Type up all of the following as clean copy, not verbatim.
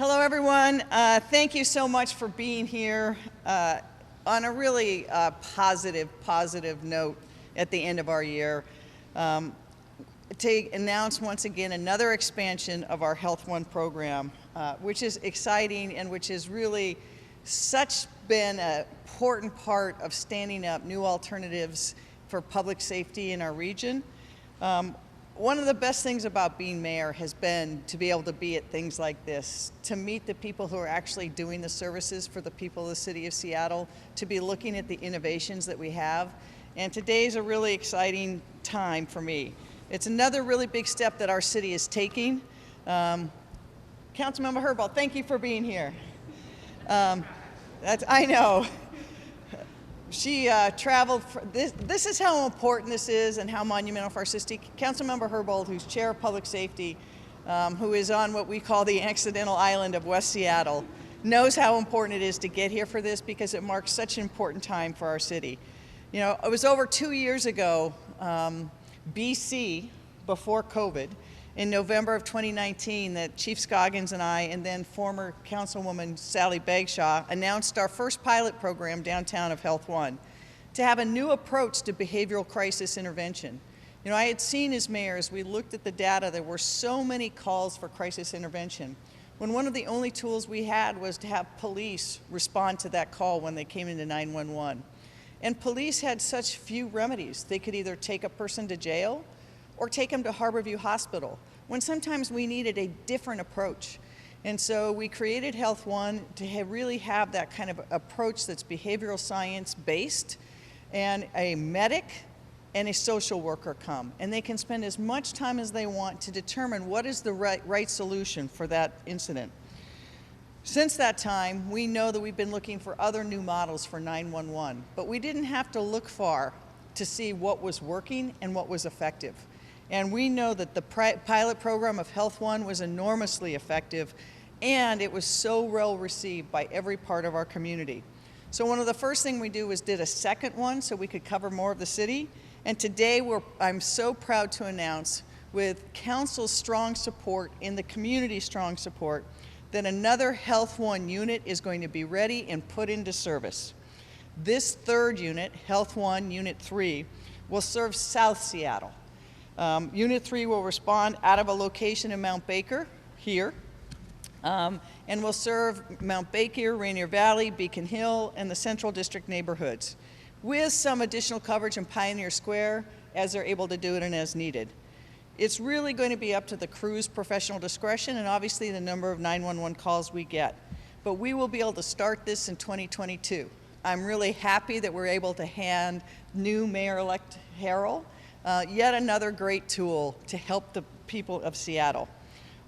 Hello, everyone. Thank you so much for being here on a really positive note at the end of our year. To announce once again another expansion of our Health One program, which is exciting and which has really been an important part of standing up new alternatives for public safety in our region. One of the best things about being mayor has been to be able to be at things like this, to meet the people who are actually doing the services for the people of the city of Seattle, to be looking at the innovations that we have. And today's a really exciting time for me. It's another really big step that our city is taking. Councilmember Herbold, thank you for being here. I know. She traveled, this is how important this is and how monumental for our city. Councilmember Herbold, who's chair of public safety, who is on what we call the accidental island of West Seattle, knows how important it is to get here for this because it marks such an important time for our city. You know, it was over 2 years ago, BC, before COVID, in November of 2019, that Chief Scoggins and I, and then former Councilwoman Sally Bagshaw, announced our first pilot program downtown of Health One to have a new approach to behavioral crisis intervention. You know, I had seen as mayor, as we looked at the data, there were so many calls for crisis intervention, when one of the only tools we had was to have police respond to that call when they came into 911. And police had such few remedies. They could either take a person to jail or take them to Harborview Hospital, when sometimes we needed a different approach. And so we created Health One to really have that kind of approach that's behavioral science based, and a medic and a social worker come. And they can spend as much time as they want to determine what is the right solution for that incident. Since that time, we know that we've been looking for other new models for 911, but we didn't have to look far to see what was working and what was effective. And we know that the pilot program of Health One was enormously effective, and it was so well received by every part of our community. So one of the first things we did a second one so we could cover more of the city. And today I'm so proud to announce, with council's strong support and the community's strong support, that another Health One unit is going to be ready and put into service. This third unit, Health One Unit 3, will serve South Seattle. Unit 3 will respond out of a location in Mount Baker, here, and will serve Mount Baker, Rainier Valley, Beacon Hill, and the Central District neighborhoods, with some additional coverage in Pioneer Square as they're able to do it and as needed. It's really going to be up to the crew's professional discretion and obviously the number of 911 calls we get. But we will be able to start this in 2022. I'm really happy that we're able to hand new Mayor-elect Harold yet another great tool to help the people of Seattle.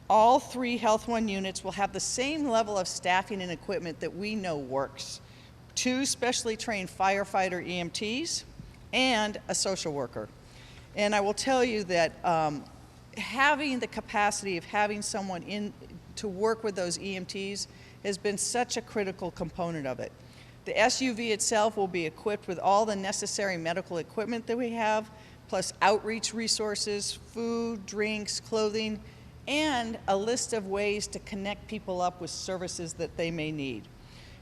All 3 Health One units will have the same level of staffing and equipment that we know works. 2 specially trained firefighter EMTs and a social worker. And I will tell you that having the capacity of having someone in to work with those EMTs has been such a critical component of it. The SUV itself will be equipped with all the necessary medical equipment that we have, plus outreach resources, food, drinks, clothing, and a list of ways to connect people up with services that they may need.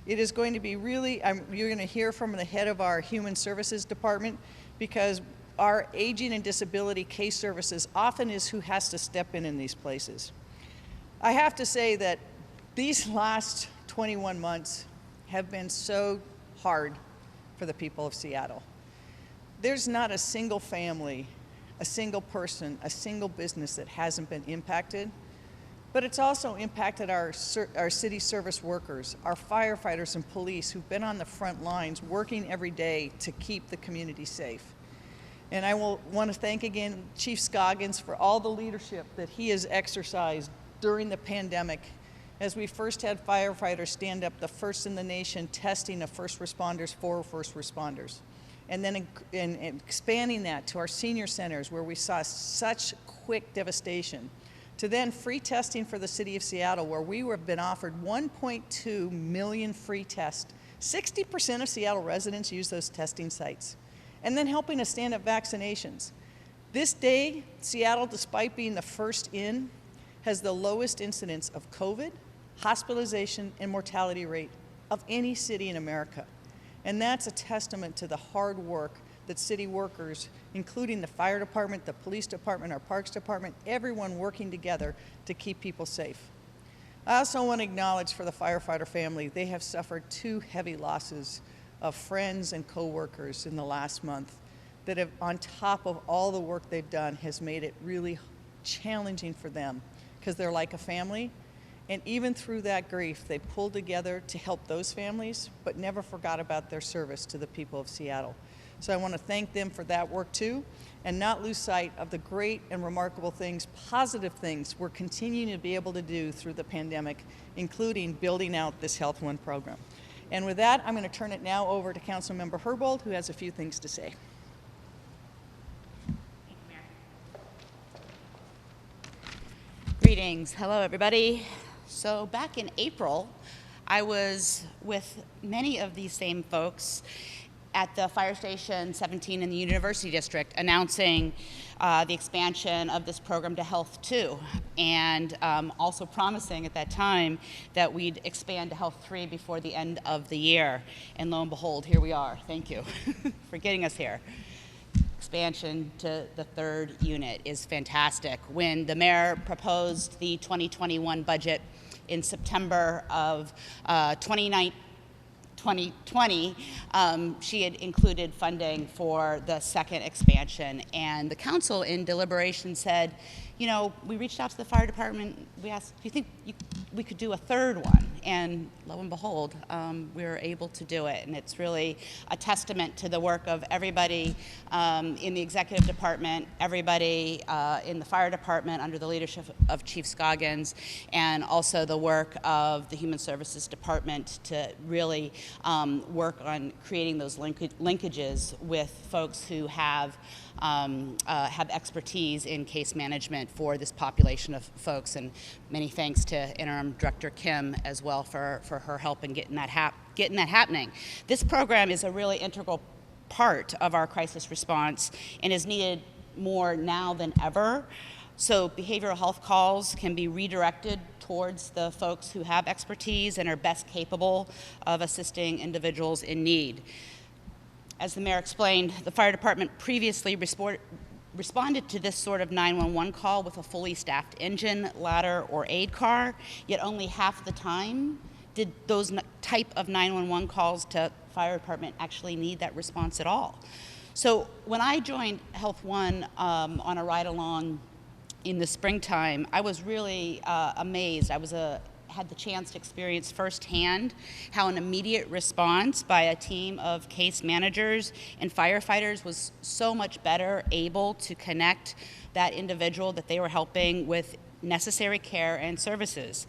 It is going to be really, you're going to hear from the head of our Human Services Department, because our aging and disability case services often is who has to step in these places. I have to say that these last 21 months have been so hard for the people of Seattle. There's not a single family, a single person, a single business that hasn't been impacted, but it's also impacted our city service workers, our firefighters and police who've been on the front lines working every day to keep the community safe. And I want to thank again Chief Scoggins for all the leadership that he has exercised during the pandemic, as we first had firefighters stand up, the first in the nation, testing of first responders for first responders. And then expanding that to our senior centers where we saw such quick devastation, to then free testing for the city of Seattle, where we have been offered 1.2 million free tests. 60% of Seattle residents use those testing sites. And then helping us stand up vaccinations. This day, Seattle, despite being the first in, has the lowest incidence of COVID, hospitalization and mortality rate of any city in America. And that's a testament to the hard work that city workers, including the fire department, the police department, our parks department, everyone working together to keep people safe. I also want to acknowledge for the firefighter family, they have suffered 2 heavy losses of friends and coworkers in the last month that have, on top of all the work they've done, has made it really challenging for them because they're like a family. And even through that grief, they pulled together to help those families, but never forgot about their service to the people of Seattle. So I want to thank them for that work too, and not lose sight of the great and remarkable things, positive things we're continuing to be able to do through the pandemic, including building out this Health One program. And with that, I'm going to turn it now over to Councilmember Herbold, who has a few things to say. Greetings. Hello, everybody. So back in April, I was with many of these same folks at the Fire Station 17 in the University District announcing the expansion of this program to Health 2, and also promising at that time that we'd expand to Health 3 before the end of the year. And lo and behold, here we are. Thank you for getting us here. Expansion to the 3rd unit is fantastic. When the mayor proposed the 2021 budget in September of 2020, she had included funding for the 2nd expansion, and the council in deliberation said, you know, we reached out to the fire department, we asked, do you think we could do a 3rd one? And lo and behold, we were able to do it, and it's really a testament to the work of everybody in the executive department, everybody in the fire department under the leadership of Chief Scoggins, and also the work of the Human Services Department to really work on creating those linkages with folks who have expertise in case management for this population of folks. And many thanks to Interim Director Kim as well for her help in getting that happening. This program is a really integral part of our crisis response and is needed more now than ever. So behavioral health calls can be redirected towards the folks who have expertise and are best capable of assisting individuals in need. As the mayor explained, the fire department previously responded to this sort of 911 call with a fully staffed engine, ladder, or aid car, yet only half the time did those type of 911 calls to fire department actually need that response at all. So when I joined Health One on a ride along in the springtime, I was really amazed. I had the chance to experience firsthand how an immediate response by a team of case managers and firefighters was so much better able to connect that individual that they were helping with necessary care and services.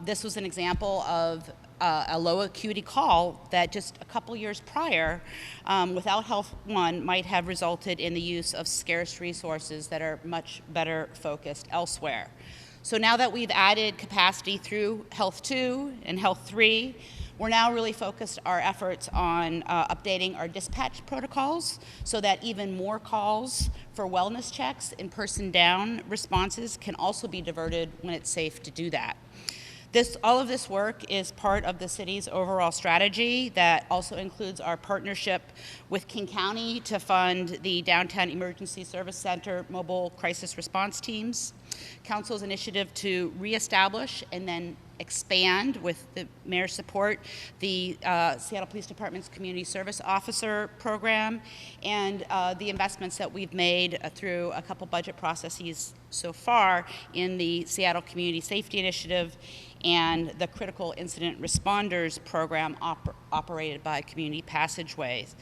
This was an example of a low acuity call that just a couple years prior, without Health One, might have resulted in the use of scarce resources that are much better focused elsewhere. So now that we've added capacity through Health 2 and Health 3, we're now really focused our efforts on updating our dispatch protocols so that even more calls for wellness checks and person down responses can also be diverted when it's safe to do that. All of this work is part of the city's overall strategy that also includes our partnership with King County to fund the Downtown Emergency Service Center mobile crisis response teams, Council's initiative to reestablish and then expand, with the mayor's support, the Seattle Police Department's Community Service Officer program, and the investments that we've made through a couple budget processes so far in the Seattle Community Safety Initiative and the Critical Incident Responders program operated by Community Passageways.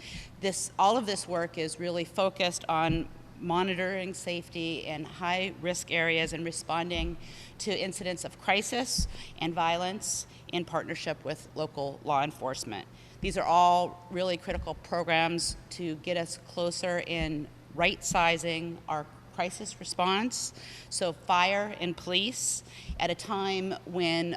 All of this work is really focused on monitoring safety in high-risk areas and responding to incidents of crisis and violence in partnership with local law enforcement. These are all really critical programs to get us closer in right-sizing our crisis response, so fire and police, at a time when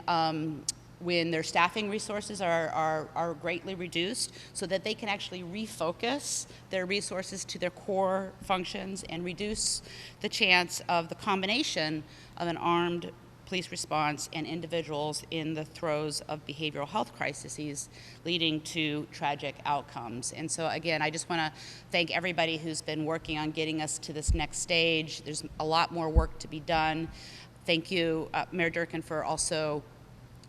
their staffing resources are greatly reduced, so that they can actually refocus their resources to their core functions and reduce the chance of the combination of an armed police response, and individuals in the throes of behavioral health crises leading to tragic outcomes. And so again, I just want to thank everybody who's been working on getting us to this next stage. There's a lot more work to be done. Thank you, Mayor Durkan, for also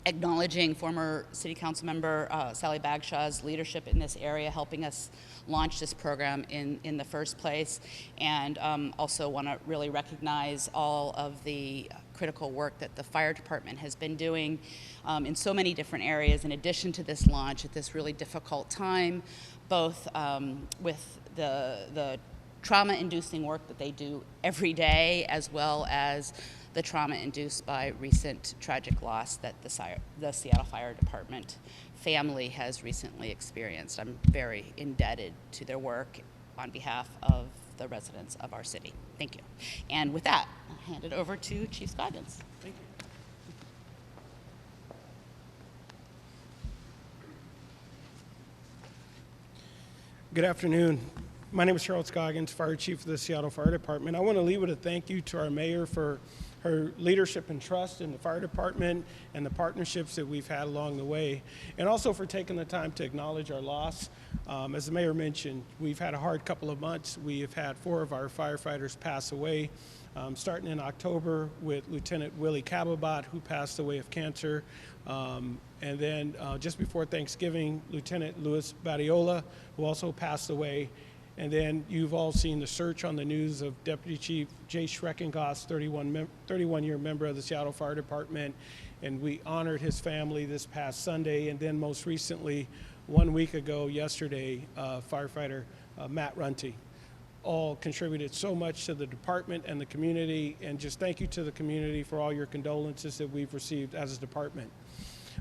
acknowledging former City Council member Sally Bagshaw's leadership in this area, helping us launch this program in the first place, and also want to really recognize all of the critical work that the fire department has been doing in so many different areas in addition to this launch at this really difficult time, both with the trauma-inducing work that they do every day, as well as the trauma induced by recent tragic loss that the Seattle Fire Department family has recently experienced. I'm very indebted to their work on behalf of the residents of our city. Thank you. And with that, I'll hand it over to Chief Scoggins. Thank you. Good afternoon. My name is Harold Scoggins, Fire Chief of the Seattle Fire Department. I want to leave with a thank you to our mayor for her leadership and trust in the fire department and the partnerships that we've had along the way, and also for taking the time to acknowledge our loss. As the mayor mentioned, we've had a hard couple of months. We have had 4 of our firefighters pass away, starting in October with Lieutenant Willie Cababot, who passed away of cancer. And then just before Thanksgiving, Lieutenant Louis Badiola, who also passed away. And then you've all seen the search on the news of Deputy Chief Jay Schreckengoss, 31-year member of the Seattle Fire Department, and we honored his family this past Sunday. And then most recently, 1 week ago, yesterday, firefighter Matt Runty. All contributed so much to the department and the community, and just thank you to the community for all your condolences that we've received as a department.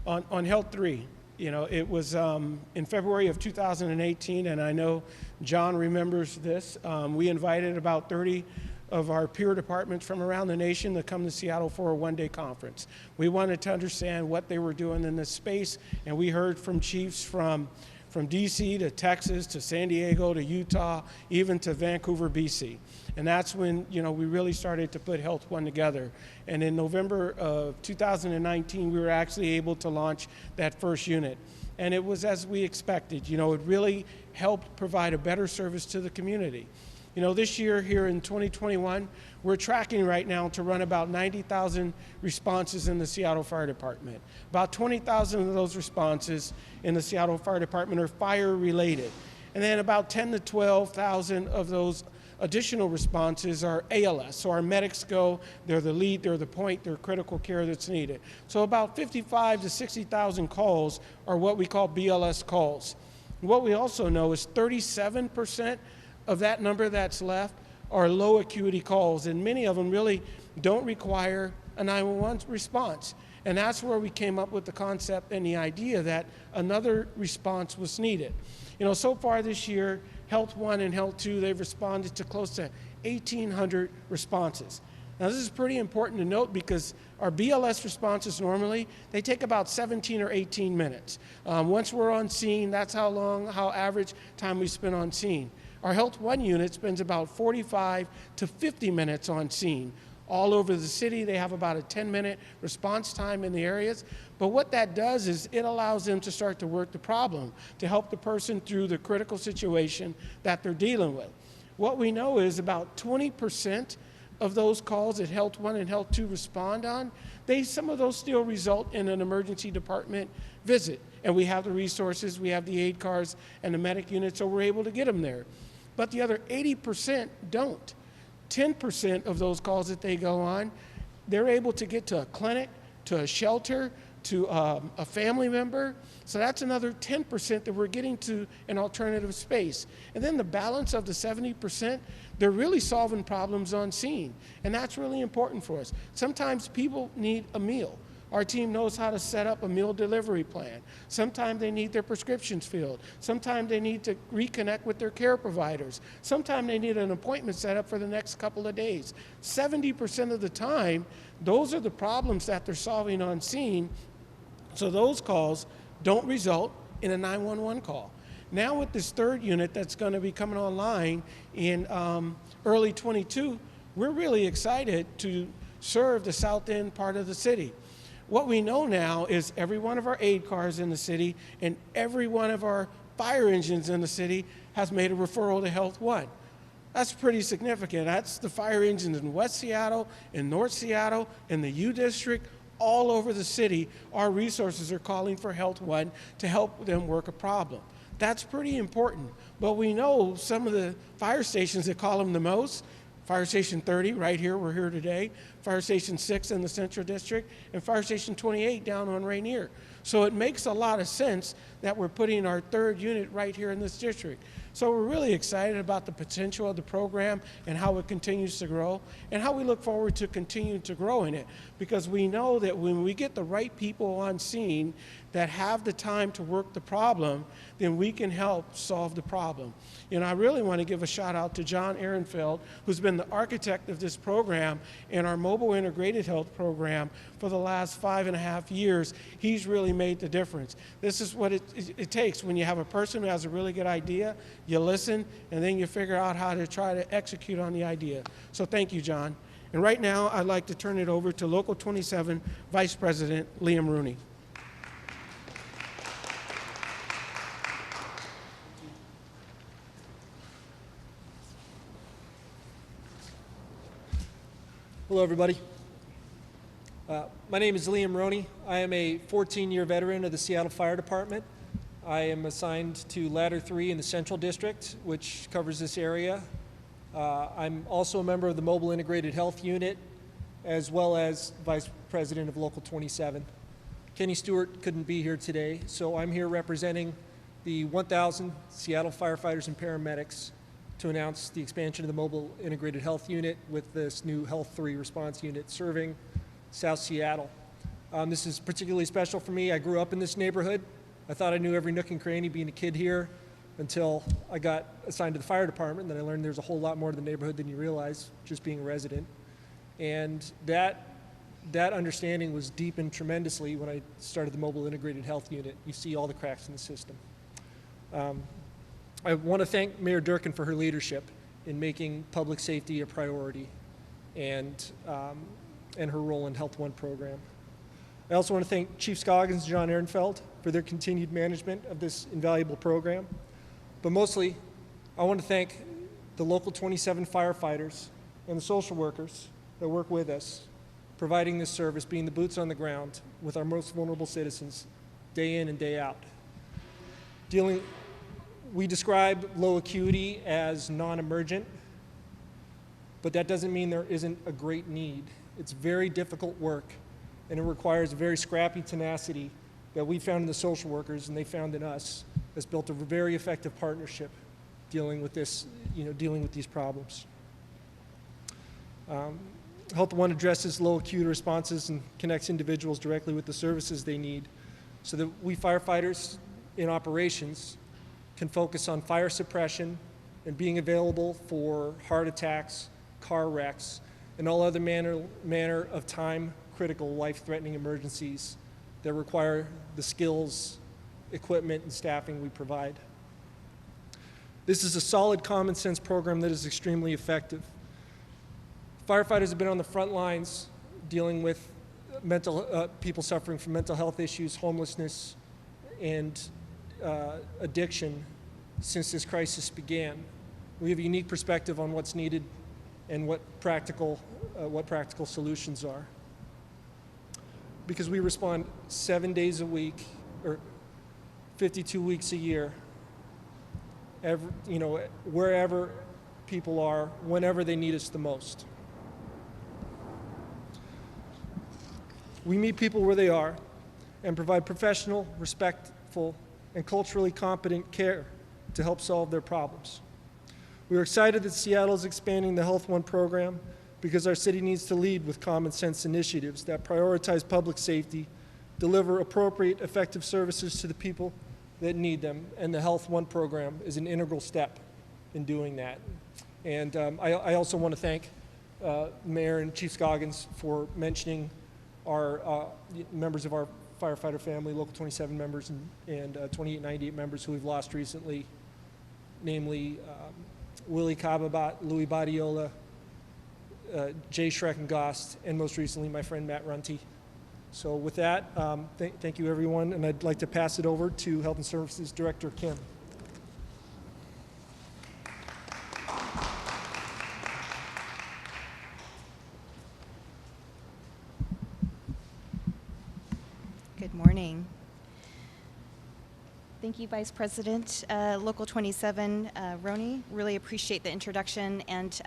On Health 3, you know, it was in February of 2018, and I know John remembers this. We invited about 30 of our peer departments from around the nation to come to Seattle for a one-day conference. We wanted to understand what they were doing in this space, and we heard from chiefs from DC to Texas to San Diego to Utah, even to Vancouver, BC. And that's when, you know, we really started to put Health One together. And in November of 2019, we were actually able to launch that first unit. And it was as we expected. You know, it really helped provide a better service to the community. You know, this year here in 2021, we're tracking right now to run about 90,000 responses in the Seattle Fire Department. About 20,000 of those responses in the Seattle Fire Department are fire related. And then about 10 to 12,000 of those additional responses are ALS. So our medics go, they're the lead, they're the point, they're critical care that's needed. So about 55 to 60,000 calls are what we call BLS calls. What we also know is 37% of that number that's left are low acuity calls, and many of them really don't require a 911 response. And that's where we came up with the concept and the idea that another response was needed. You know, so far this year, Health One and Health Two, they've responded to close to 1,800 responses. Now this is pretty important to note because our BLS responses normally, they take about 17 or 18 minutes. Once we're on scene, that's how average time we spend on scene. Our Health One unit spends about 45 to 50 minutes on scene. All over the city, they have about a 10-minute response time in the areas. But what that does is it allows them to start to work the problem, to help the person through the critical situation that they're dealing with. What we know is about 20% of those calls that Health One and Health Two respond on, some of those still result in an emergency department visit. And we have the resources, we have the aid cars and the medic units, so we're able to get them there. But the other 80% don't. 10% of those calls that they go on, they're able to get to a clinic, to a shelter, to a family member. So that's another 10% that we're getting to an alternative space. And then the balance of the 70%, they're really solving problems on scene. And that's really important for us. Sometimes people need a meal. Our team knows how to set up a meal delivery plan. Sometimes they need their prescriptions filled. Sometimes they need to reconnect with their care providers. Sometimes they need an appointment set up for the next couple of days. 70% of the time, those are the problems that they're solving on scene. So those calls don't result in a 911 call. Now with this third unit that's going to be coming online in early 22, we're really excited to serve the south end part of the city. What we know now is every one of our aid cars in the city and every one of our fire engines in the city has made a referral to Health One. That's pretty significant. That's the fire engines in West Seattle, in North Seattle, in the U District, all over the city. Our resources are calling for Health One to help them work a problem. That's pretty important. But we know some of the fire stations that call them the most, Fire Station 30 right here, we're here today, Fire Station 6 in the Central District, and Fire Station 28 down on Rainier. So it makes a lot of sense that we're putting our third unit right here in this district. So we're really excited about the potential of the program and how it continues to grow and how we look forward to continuing to grow in it, because we know that when we get the right people on scene that have the time to work the problem, then we can help solve the problem. And I really want to give a shout out to John Ehrenfeld, who's been the architect of this program and our mobile integrated health program for the last 5.5 years. He's really made the difference. This is what it takes when you have a person who has a really good idea, you listen, and then you figure out how to try to execute on the idea. So thank you, John. And right now, I'd like to turn it over to Local 27 Vice President Liam Rooney. Hello, everybody. My name is Liam Roane. I am a 14-year veteran of the Seattle Fire Department. I am assigned to Ladder 3 in the Central District, which covers this area. I'm also a member of the Mobile Integrated Health Unit, as well as Vice President of Local 27. Kenny Stuart couldn't be here today, so I'm here representing the 1,000 Seattle firefighters and paramedics to announce the expansion of the Mobile Integrated Health Unit with this new Health 3 response unit serving South Seattle. This is particularly special for me. I grew up in this neighborhood. I thought I knew every nook and cranny being a kid here until I got assigned to the fire department. Then I learned there's a whole lot more to the neighborhood than you realize, just being a resident. And that understanding was deepened tremendously when I started the Mobile Integrated Health Unit. You see all the cracks in the system. I want to thank Mayor Durkan for her leadership in making public safety a priority and her role in Health One program. I also want to thank Chief Scoggins and John Ehrenfeld for their continued management of this invaluable program. But mostly, I want to thank the Local 27 firefighters and the social workers that work with us, providing this service, being the boots on the ground with our most vulnerable citizens, day in and day out. We describe low acuity as non-emergent, but that doesn't mean there isn't a great need. It's very difficult work, and it requires a very scrappy tenacity that we found in the social workers and they found in us that's built a very effective partnership dealing with this, dealing with these problems. Health One addresses low acuity responses and connects individuals directly with the services they need so that we firefighters in operations can focus on fire suppression and being available for heart attacks, car wrecks, and all other manner of time-critical, life-threatening emergencies that require the skills, equipment, and staffing we provide. This is a solid common sense program that is extremely effective. Firefighters have been on the front lines dealing with people suffering from mental health issues, homelessness, and addiction since this crisis began. We have a unique perspective on what's needed and what practical solutions are. Because we respond 7 days a week, or 52 weeks a year, wherever people are, whenever they need us the most. We meet people where they are and provide professional, respectful, and culturally competent care to help solve their problems. We are excited that Seattle is expanding the Health One program because our city needs to lead with common sense initiatives that prioritize public safety, deliver appropriate, effective services to the people that need them, and the Health One program is an integral step in doing that. And I also want to thank Mayor and Chief Scoggins for mentioning our members of our firefighter family, Local 27 members and 2898 members who we've lost recently, namely Willie Cababat, Louis Badiola, Jay Schreckengost, and most recently my friend Matt Runty. So with that, thank you everyone, and I'd like to pass it over to Health and Services Director Kim. Good morning. Thank you, Vice President, Local 27, Roane. Really appreciate the introduction. And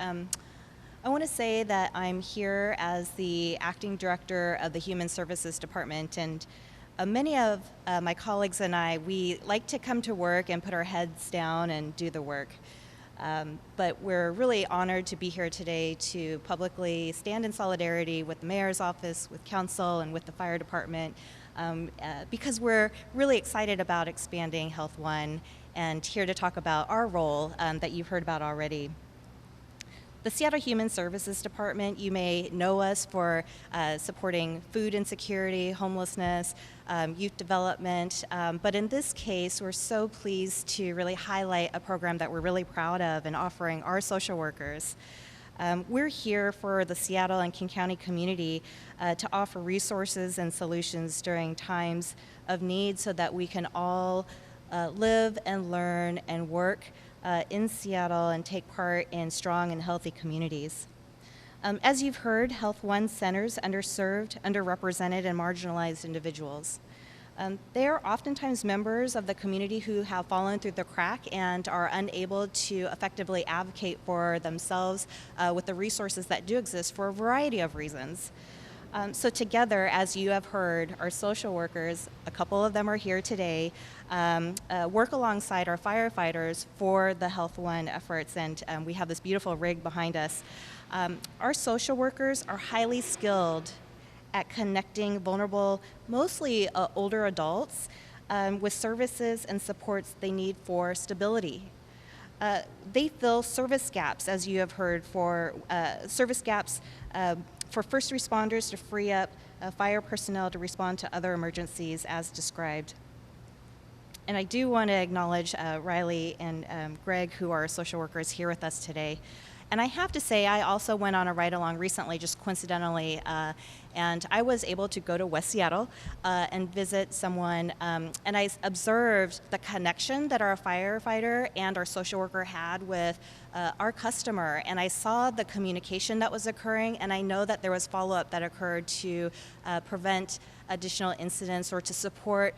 I want to say that I'm here as the Acting Director of the Human Services Department. And many of my colleagues and I, we like to come to work and put our heads down and do the work. But we're really honored to be here today to publicly stand in solidarity with the Mayor's Office, with Council, and with the Fire Department. Because we're really excited about expanding Health One and here to talk about our role that you've heard about already. The Seattle Human Services Department, you may know us for supporting food insecurity, homelessness, youth development, but in this case, we're so pleased to really highlight a program that we're really proud of and offering our social workers. We're here for the Seattle and King County community to offer resources and solutions during times of need so that we can all live and learn and work in Seattle and take part in strong and healthy communities. As you've heard, Health One centers underserved, underrepresented, and marginalized individuals. They are oftentimes members of the community who have fallen through the crack and are unable to effectively advocate for themselves with the resources that do exist for a variety of reasons. So together, as you have heard, our social workers, a couple of them are here today, work alongside our firefighters for the Health One efforts, and we have this beautiful rig behind us. Our social workers are highly skilled at connecting vulnerable, mostly older adults, with services and supports they need for stability. They fill service gaps, as you have heard, for service gaps for first responders to free up fire personnel to respond to other emergencies as described. And I do want to acknowledge Riley and Greg, who are social workers here with us today. And I have to say, I also went on a ride-along recently, just coincidentally, and I was able to go to West Seattle and visit someone, and I observed the connection that our firefighter and our social worker had with our customer, and I saw the communication that was occurring, and I know that there was follow-up that occurred to prevent additional incidents or to support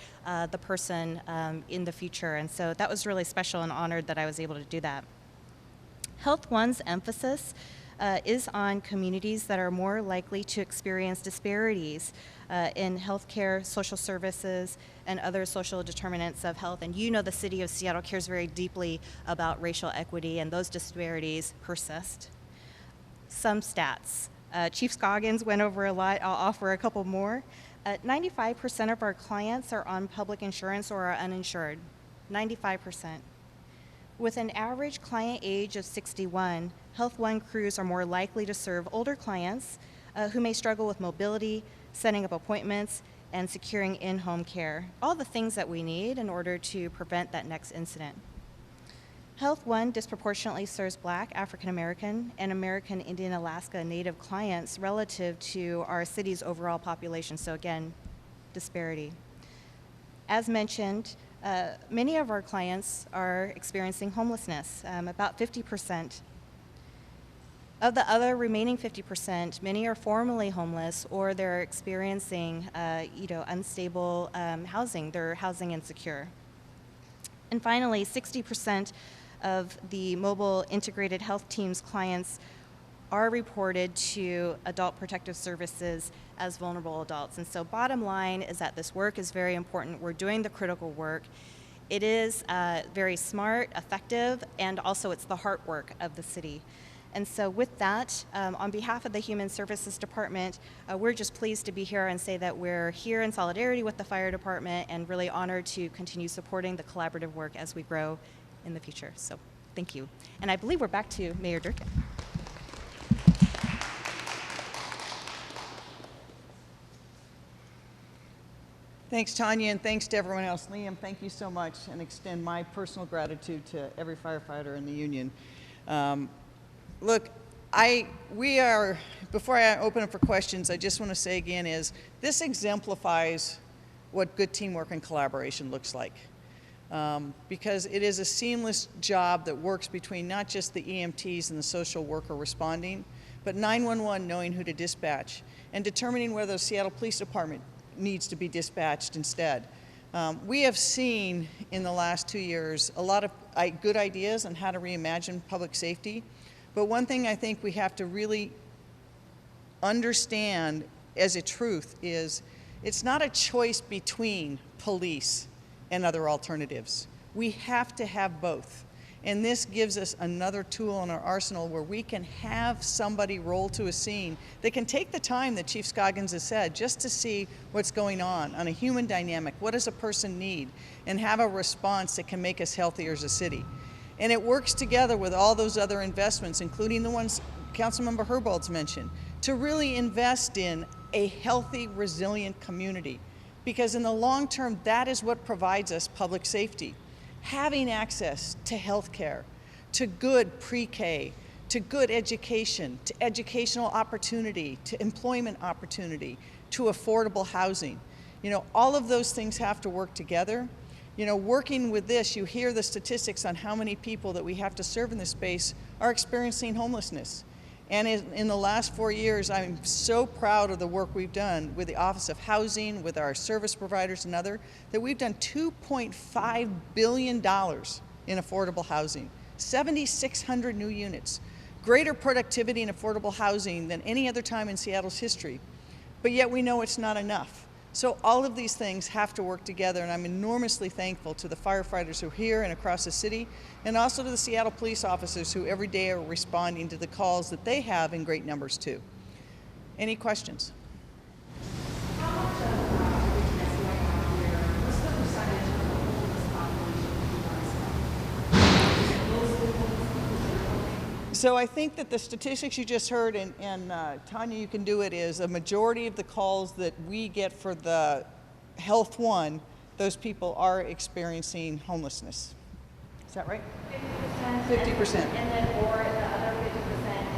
the person in the future, and so that was really special and honored that I was able to do that. Health One's emphasis is on communities that are more likely to experience disparities in healthcare, social services, and other social determinants of health. And you know the city of Seattle cares very deeply about racial equity, and those disparities persist. Some stats. Chief Scoggins went over a lot. I'll offer a couple more. 95% of our clients are on public insurance or are uninsured. 95%. With an average client age of 61, Health One crews are more likely to serve older clients who may struggle with mobility, setting up appointments, and securing in-home care. All the things that we need in order to prevent that next incident. Health One disproportionately serves Black, African American, and American Indian Alaska Native clients relative to our city's overall population. So again, disparity. As mentioned, many of our clients are experiencing homelessness, about 50%. Of the other remaining 50%, many are formerly homeless or they're experiencing unstable housing. They're housing insecure. And finally, 60% of the mobile integrated health team's clients are reported to Adult Protective Services as vulnerable adults. And so bottom line is that this work is very important. We're doing the critical work. It is very smart, effective, and also it's the heart work of the city. And so with that, on behalf of the Human Services Department, we're just pleased to be here and say that we're here in solidarity with the Fire Department and really honored to continue supporting the collaborative work as we grow in the future. So thank you. And I believe we're back to Mayor Durkan. Thanks, Tanya, and thanks to everyone else. Liam, thank you so much, and extend my personal gratitude to every firefighter in the union. Look, Before I open up for questions, I just want to say again this exemplifies what good teamwork and collaboration looks like. Because it is a seamless job that works between not just the EMTs and the social worker responding, but 911 knowing who to dispatch and determining whether the Seattle Police Department needs to be dispatched instead. We have seen in the last 2 years a lot of good ideas on how to reimagine public safety, but one thing I think we have to really understand as a truth is it's not a choice between police and other alternatives. We have to have both. And this gives us another tool in our arsenal where we can have somebody roll to a scene that can take the time that Chief Scoggins has said just to see what's going on a human dynamic. What does a person need? And have a response that can make us healthier as a city. And it works together with all those other investments, including the ones Councilmember Herbold's mentioned, to really invest in a healthy, resilient community. Because in the long term, that is what provides us public safety. Having access to health care, to good pre-K, to good education, to educational opportunity, to employment opportunity, to affordable housing. All of those things have to work together. Working with this, you hear the statistics on how many people that we have to serve in this space are experiencing homelessness. And in the last 4 years, I'm so proud of the work we've done with the Office of Housing, with our service providers and other, that we've done $2.5 billion in affordable housing, 7,600 new units, greater productivity in affordable housing than any other time in Seattle's history. But yet we know it's not enough. So all of these things have to work together, and I'm enormously thankful to the firefighters who are here and across the city, and also to the Seattle police officers who every day are responding to the calls that they have in great numbers too. Any questions? How much of everything right now here, what's the percentage of the homeless population? So I think that the statistics you just heard, and Tanya, you can do it, is a majority of the calls that we get for the Health One, those people are experiencing homelessness. Is that right? 50%. 50%. And then, or the other 50%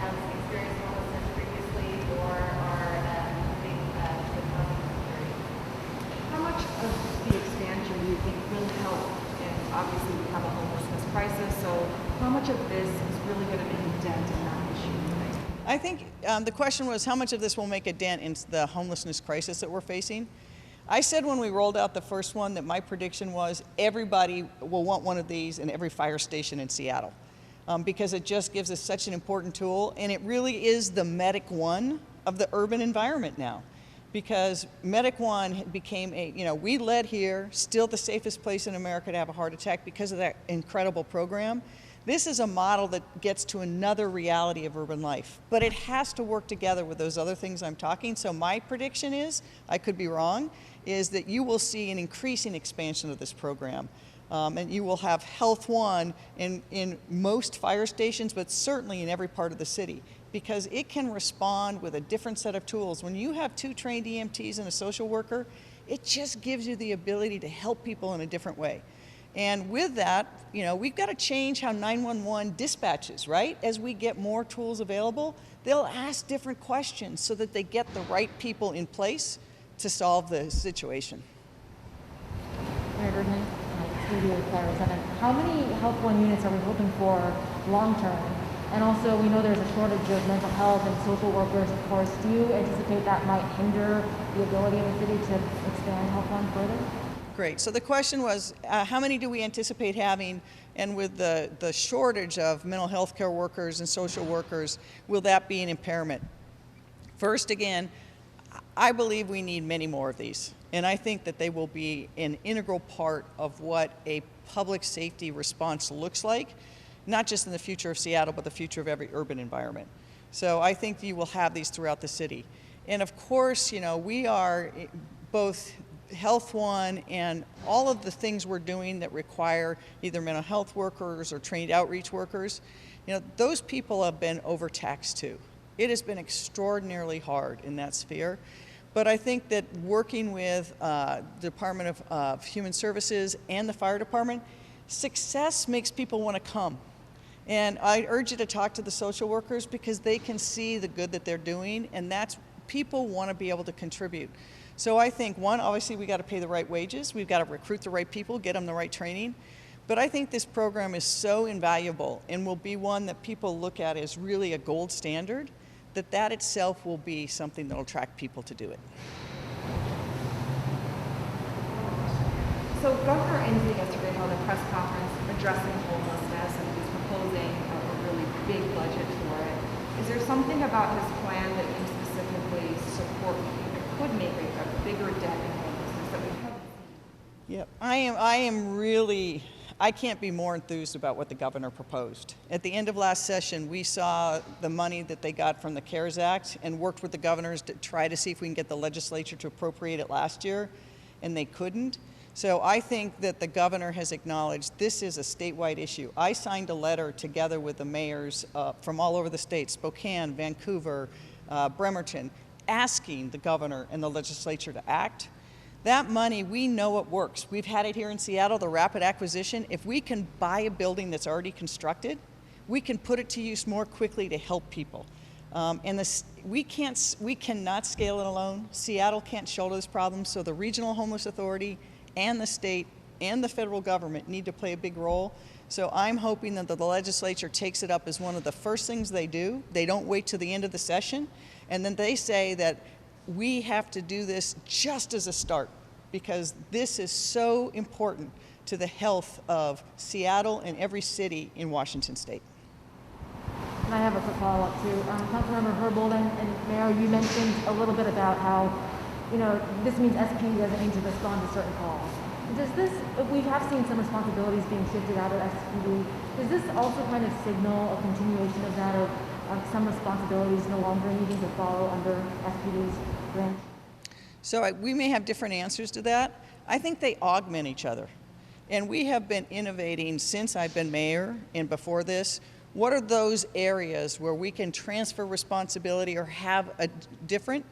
have experienced homelessness previously or are moving to the housing security. How much of the expansion do you think will help? And obviously we have a homelessness crisis, so how much of this is really going to make a dent in that issue today? I think the question was how much of this will make a dent in the homelessness crisis that we're facing. I said when we rolled out the first one that my prediction was everybody will want one of these in every fire station in Seattle because it just gives us such an important tool, and it really is the Medic One of the urban environment now. Because Medic One became we led here, still the safest place in America to have a heart attack because of that incredible program. This is a model that gets to another reality of urban life, but it has to work together with those other things I'm talking. So my prediction is, I could be wrong, is that you will see an increasing expansion of this program. And you will have Health One in most fire stations, but certainly in every part of the city, because it can respond with a different set of tools. When you have 2 trained EMTs and a social worker, it just gives you the ability to help people in a different way. And with that, we've got to change how 911 dispatches, right? As we get more tools available, they'll ask different questions so that they get the right people in place to solve the situation. Mayor Durkan, how many Health One units are we hoping for long term? And also, we know there's a shortage of mental health and social workers, of course. Do you anticipate that might hinder the ability of the city to expand Health One further? Great. So the question was, how many do we anticipate having? And with the shortage of mental health care workers and social workers, will that be an impairment? First, again, I believe we need many more of these. And I think that they will be an integral part of what a public safety response looks like, not just in the future of Seattle, but the future of every urban environment. So I think you will have these throughout the city. And of course, we are both Health One and all of the things we're doing that require either mental health workers or trained outreach workers, those people have been overtaxed too. It has been extraordinarily hard in that sphere. But I think that working with the Department of Human Services and the fire department, success makes people want to come. And I urge you to talk to the social workers because they can see the good that they're doing, and that's, people want to be able to contribute. So I think, one, obviously we got to pay the right wages, we've got to recruit the right people, get them the right training, but I think this program is so invaluable and will be one that people look at as really a gold standard, that itself will be something that will attract people to do it. So Governor Inslee yesterday held a press conference addressing homelessness, and he's proposing a really big budget for it. Is there something about his plan that you specifically support that could make a bigger dent in homelessness that we haven't seen? Yep, I can't be more enthused about what the governor proposed. At the end of last session, we saw the money that they got from the CARES Act and worked with the governors to try to see if we can get the legislature to appropriate it last year, and they couldn't. So I think that the governor has acknowledged this is a statewide issue. I signed a letter together with the mayors from all over the state, Spokane, Vancouver, Bremerton, asking the governor and the legislature to act. That money, we know it works. We've had it here in Seattle, the rapid acquisition. If we can buy a building that's already constructed, we can put it to use more quickly to help people. We cannot scale it alone. Seattle can't shoulder this problem, so the Regional Homeless Authority and the state and the federal government need to play a big role. So I'm hoping that the legislature takes it up as one of the first things they do. They don't wait till the end of the session, and then they say that we have to do this just as a start, because this is so important to the health of Seattle and every city in Washington state. And I have a quick follow-up too. Councilmember Herbold and Mayor, you mentioned a little bit about how, this means SP doesn't need to respond to certain calls. We have seen some responsibilities being shifted out of SPD. Does this also kind of signal a continuation of that, of some responsibilities no longer needing to follow under SPD's branch? So we may have different answers to that. I think they augment each other. And we have been innovating since I've been mayor and before this. What are those areas where we can transfer responsibility or have a different?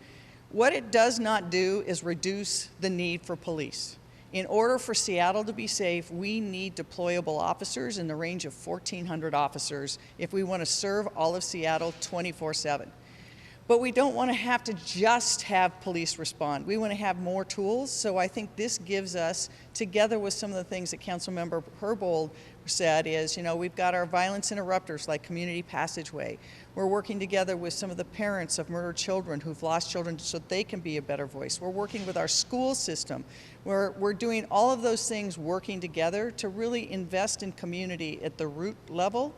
What it does not do is reduce the need for police. In order for Seattle to be safe, we need deployable officers in the range of 1,400 officers if we want to serve all of Seattle 24/7. But we don't want to have to just have police respond. We want to have more tools, so I think this gives us, together with some of the things that Councilmember Herbold said, is, we've got our violence interrupters like Community Passageway. We're working together with some of the parents of murdered children who've lost children so they can be a better voice. We're working with our school system. We're doing all of those things working together to really invest in community at the root level.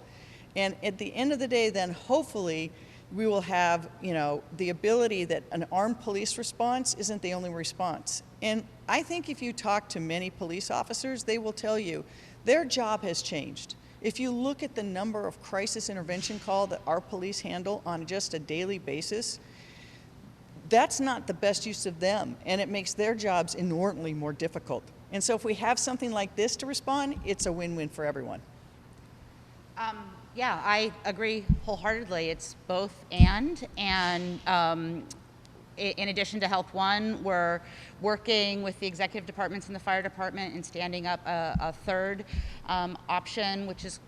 And at the end of the day, then hopefully we will have, the ability that an armed police response isn't the only response. And I think if you talk to many police officers, they will tell you their job has changed. If you look at the number of crisis intervention calls that our police handle on just a daily basis, that's not the best use of them, and it makes their jobs inordinately more difficult. And so if we have something like this to respond, it's a win-win for everyone. Yeah, I agree wholeheartedly. It's both and in addition to Health One, we're working with the executive departments in the fire department and standing up a third option, which is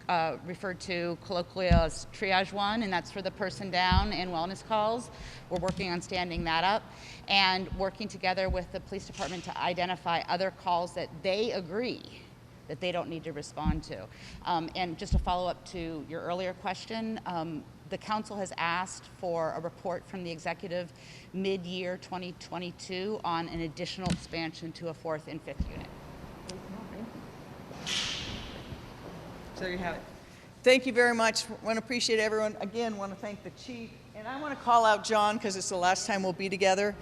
referred to colloquially as Triage One, and that's for the person down and wellness calls. We're working on standing that up and working together with the police department to identify other calls that they agree that they don't need to respond to. And just a follow-up to your earlier question, the council has asked for a report from the executive mid-year 2022 on an additional expansion to a 4th and 5th unit. So there you have it. Thank you very much. I want to appreciate everyone. Again, want to thank the chief. And I want to call out John because it's the last time we'll be together.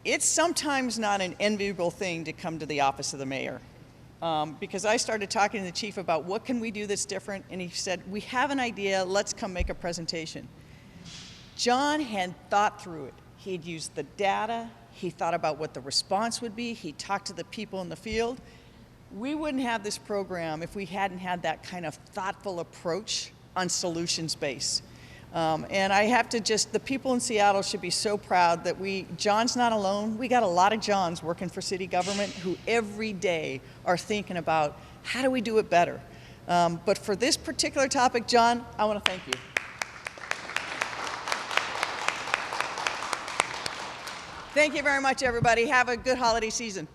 It's sometimes not an enviable thing to come to the office of the mayor. Because I started talking to the chief about what can we do that's different, and he said, we have an idea, let's come make a presentation. John had thought through it. He'd used the data, he thought about what the response would be, he talked to the people in the field. We wouldn't have this program if we hadn't had that kind of thoughtful approach on solutions base. And I have to the people in Seattle should be so proud that John's not alone. We got a lot of Johns working for city government who every day are thinking about how do we do it better. But for this particular topic, John, I want to thank you. Thank you very much, everybody. Have a good holiday season.